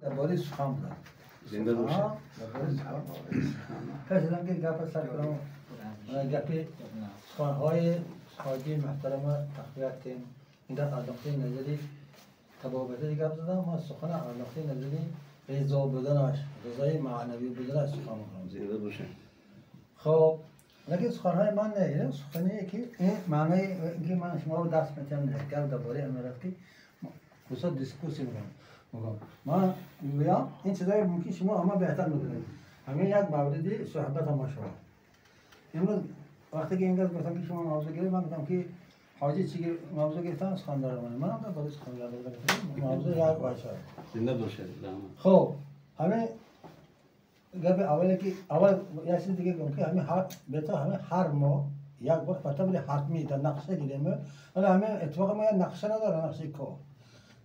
درباره سخن بودن. زنده باشه. پس دیدم که گپ سر کنم گپ سخنهای حاجی محترم تقویت کردیم. این در نقطه نظری تبابته گپ زدم. ما سخن نقطه نظری رضا بودنش، رضای معنوی بودنش سخن میکنم. زنده باشه. خب لیکن سخنهای من نه، سخنی که این معنی اینکه من شما رو دست میتونم گپ درباره امارات که بسیار دیسکوسی میکنم. من میگم این چیزایی ممکن شما همه بهتر میدونید. همین یک موردی صحبت ما شما. امروز وقتی که اینجا گفتم که شما موضوع گرفتید، من گفتم که حاجی چی موضوع گرفتن سخنرانی منه. من هم برای سخنرانی گرفتم. موضوع یک باشه. زنده باشه. خب همین گپ اولی که اول یه چیز دیگه گفتم که همین هر ماه یک بار فتوی حتمی در نقشه گیریم. ولی همین اتفاق ما نقشه نداره، نقشه کار.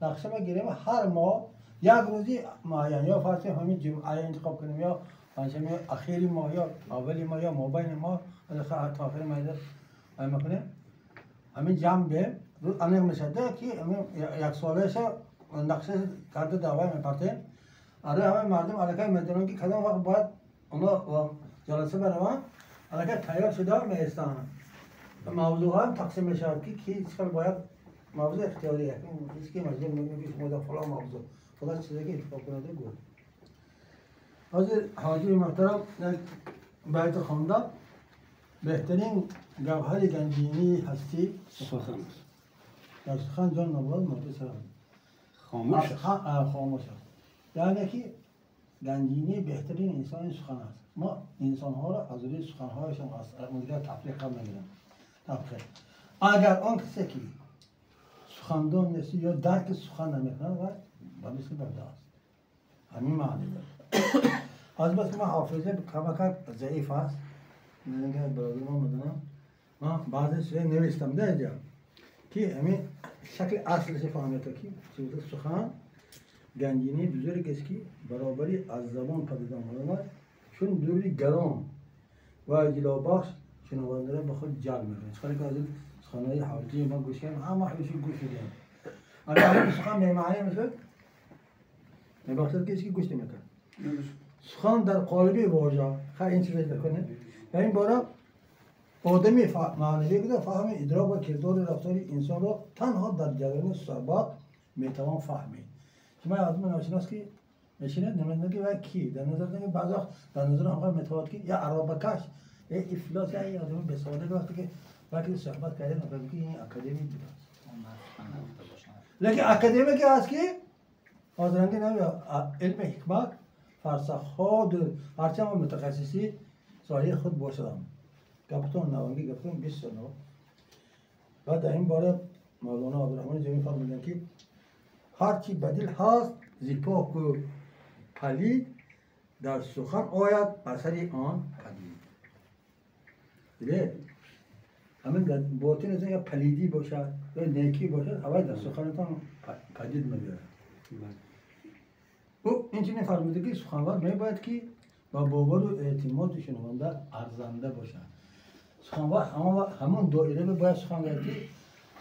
نقشه ما گیریم هر ماه یک روزی معین یا فرض همین جمعه انتخاب کنیم یا پنجشنبه اخیری ماه یا اولی ماه یا مابین ماه تا آخر ماه همین کنیم. همین جمع به روز انجام میشه که همین یک سالش نقشه کرده دعوی میپرسیم. آره همه مردم علاقه میدونن که کدام وقت باید اونا جلسه برون علاقه تیار شده میستن. موضوع هم تقسیم میشه که چقدر باید موضوع اختیاریه. هیچ کی مجبور نمیشه که شما فلان موضوع خدا چیزی که انتخاب کننده گفت. حاجی محترم بیت خوانده بهترین گوهر گنجینی هستی سخن است. در سخن جان نبود مرد سلام خاموش خاموش است. یعنی که گنجینی بهترین انسان سخن است. ما انسان ها را از روی سخن هایشان از مدیگر تفریق کم نگیرم. تفریق اگر آن کسی که سخندان نیستی یا درک سخن نمیکنه و مثل برده است. همین معنی داره. از بس که من حافظه کمکت ضعیف است. نمیگه برادر ما میدونم. من بعضی چیزا نوشتم در اینجا که همین شکل اصلش فهمیده که چیزی سخن گنجینی بزرگ است که برابری از زبان پدید آمده چون دوری گران و اجلا بخش شنونده را به خود جلب میکنه. چون که از این سخنهای حاجی ما گوش کردیم همه همیشه گوش میدیم. اگر سخن به معنی میشد میبخشد کسی که گوش نمیکرد. سخن در قالب واژه خیلی این چیزی بکنه. در این باره آدمی معنوی بوده فهم ادراک و کردار رفتار انسان را تنها در جریان صحبت میتوان فهمید. شما آدم ناشناس که میشینه نمیدونه و کی در نظر نمی بعضی وقت در نظر آنها میتواد که یا عربکش یا افلاس یا آدم به سواده وقتی که وقتی صحبت کردن میگه که این اکادمی بوده. لیکن اکادمی که هست که آدرنگی نمی علم حکمت فرسخ ها هرچند متخصصی سایه خود باشدم. گفتم نوانگی گفتم 20 سال. بعد در این باره مولانا عبدالرحمن جمی فرمودند که هرچی بدیل هست زیپاک و پلید در سخن آید اثر آن پدید. دیگه همین باطن از یا پلیدی باشد یا نیکی باشد اول در سخنتان پدید میگیرد. او اینچنین فرموده که سخنور میباید که با باور و اعتماد شنونده ارزنده باشد. سخنور همون دایره باید سخن گفتی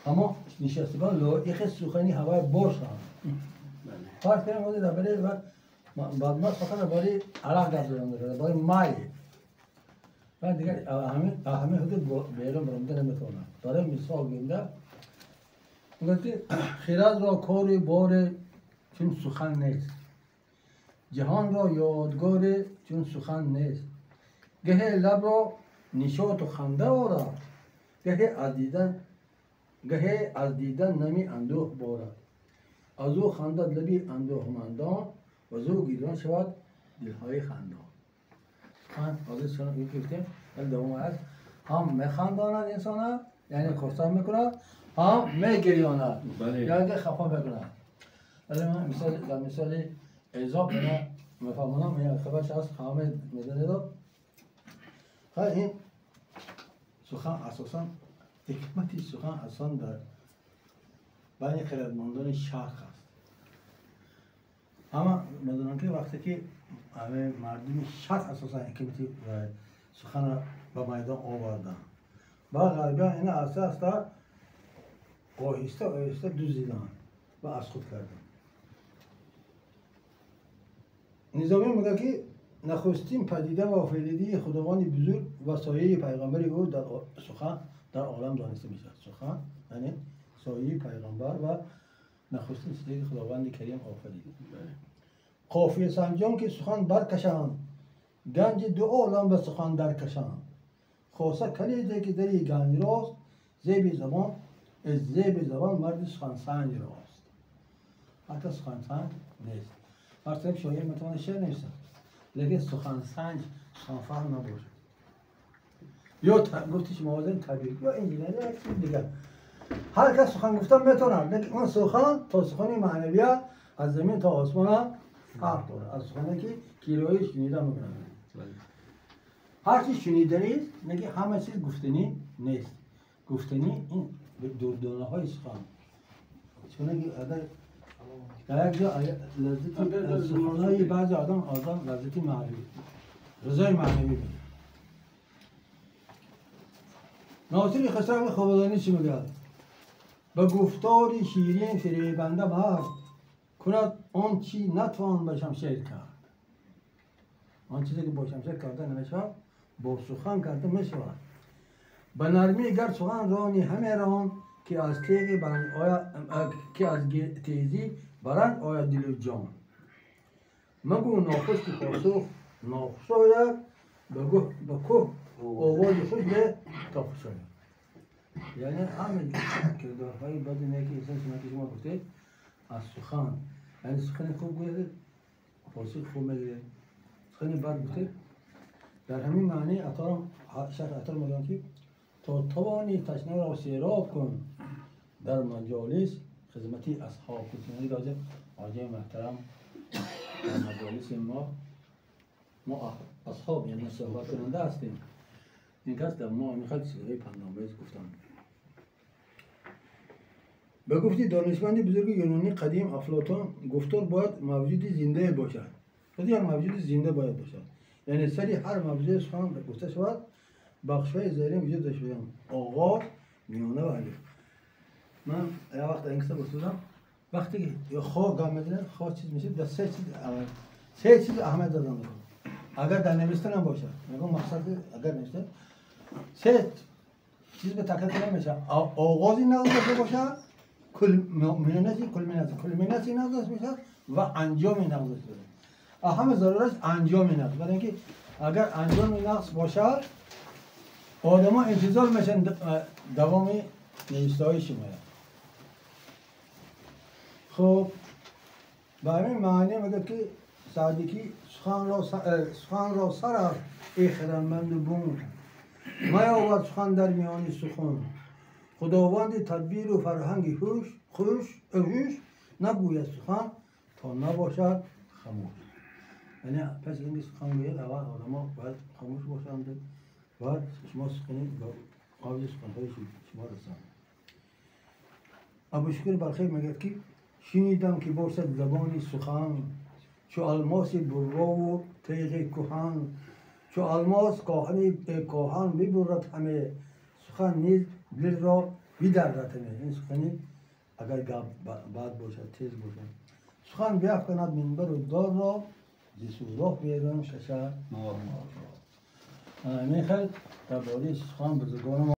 اما نشستگان لایق سخنی هوای باشند. فرض کنیم ما درباره بعد ما سخن درباره عرق گردیدن داره درباره مای و دیگر همه حدود بیرون برنده نمیتونه. داره مثال گنده گفتی خیرات را کار بار چون سخن نیست. جهان را یادگار چون سخن نیست. گه لب را نشاط و خنده آرد گه از دیدن نمی اندوه بارد. از او خندد لبی اندوهمندان و از او گیران شود دلهای خندان. سخن حاضر شدن این گفتیم ولی دوم هست هم میخنداند انسان یعنی خواستن میکنند هم میگریاند یعنی خفا میکنند. ولی من در مثال ایزاب میفهمونم این خبرش هست خواهمه میدنه داد. خیلی این سخن اساسا حکمتی سخن اساسا در بین خردمندان شرق است. اما میدونم که وقتی که همه مردم شرق اساسا حکمتی سخن را به میدان آوردن و غربیان این اساس در آهسته آهسته دوزیدن و از خود کردن. نظامی میگه که نخستین پدیده و آفریدگی خداوند بزرگ و سایه پیغمبر او در سخن در عالم دانسته میشه. سخن یعنی سایه پیغمبر و نخستین چیزی خداوند کریم آفرید. قافیه سنجان که سخن برکشان، گنج دو عالم به سخن درکشان. خاصه کلیده که دری گنج راست، زیب زبان از زیب زبان مرد سخن سنج راست. حتی سخن سنج نیست. هر طرف شاعر میتونه شعر نویسه، لیکن سخن سنج سخن فهم نباشه. یا گفتش موازن طبیعی یا انجینری یا چیز دیگر. هر کس سخن گفتن میتونه، لیکن اون سخن تا سخن معنویه از زمین تا آسمان فرق داره. از سخنی که کیلویی شنیده میکنن. هر چیز شنیدنی است، میگه همه چیز گفتنی نیست. گفتنی این دردانه های سخن. چون اگر در یک جا لذت سخنهای بعضی آدم لذتی معنوی، رضای معنوی میده. ناصر خسرو خواندنی چی میگه؟ به گفتاری شیرین فریبنده مرد، کند آن چی نتوان به شمشیر کرد. آن چیزی که با شمشیر کرده نمیشه، با سخن کرده میشود. به نرمی گر سخن رانی همه ران، که از تیغ برند آید، که از تیزی برند آید دل و جان. مگو ناخوش که پاسخ ناخوش آید، به که آواز خوش به تا خوش آید. یعنی همه کردارهای بدی نیکی انسان شما گفته از سخن، یعنی سخن خوب گوید پاسخ خوب میگیره، سخن بد گفته. در همین معنی شیخ عطار میگن که تا توانی تشنه را سیراب کن، در مجالس خدمتی اصحاب کن. یعنی راجع آجای محترم در مجالس ما اصحاب یعنی صحبت کننده هستیم. این کس در ما میخواد چیزهای پندآمیز گفتن. به گفتی دانشمند بزرگ یونانی قدیم افلاطون، گفتار باید موجود زنده باشد. خودی هم موجود زنده باید باشد. یعنی سری هر موضوع سخن گفته شود، بخش‌های زیرین وجود داشته باشند: آغاز، میانه و الف. من یه وقت انگلیسی گفتم، وقتی که خا گام میزنه، خا چیز میشه، در سه چیز اهمیت دادن میکنه. اگر در نوشتن هم باشه، میگم مقصد اگر نوشته سه چیز به تکرار نمیشه. آغازی نگذاشته باشه، کلمیناتی نگذاشته باشه و انجامی نگذاشته باشه. همه ضرورش انجامی نقص. برای اینکه اگر انجامی نقص باشه، آدم ها انتظار میشن دوام نوشته های شما. خب به همین معنی میگه که صادقی سخن را سر ای خردمند بون، میاورد سخن در میان سخن. خداوند تدبیر و فرهنگ خوش نگوید سخن تا نباشد خاموش. یعنی پس این سخن گوید اول آدم ها باید خاموش باشند، باید شما سخنید قابل سخنهای شما رسند. ابوشکر بلخی میگه که شنیدم که باشد زبانی سخن، چو الماس برا و تیغ کهن. چو الماس کاهن ببرد همه، سخن نیز دل را بدرد همه. این سخنی اگر بد باشد، تیز باشد، سخن بیفکند منبر و دار را، ز سوراخ بیرون ششه مار را. میخواد درباره سخن بزرگان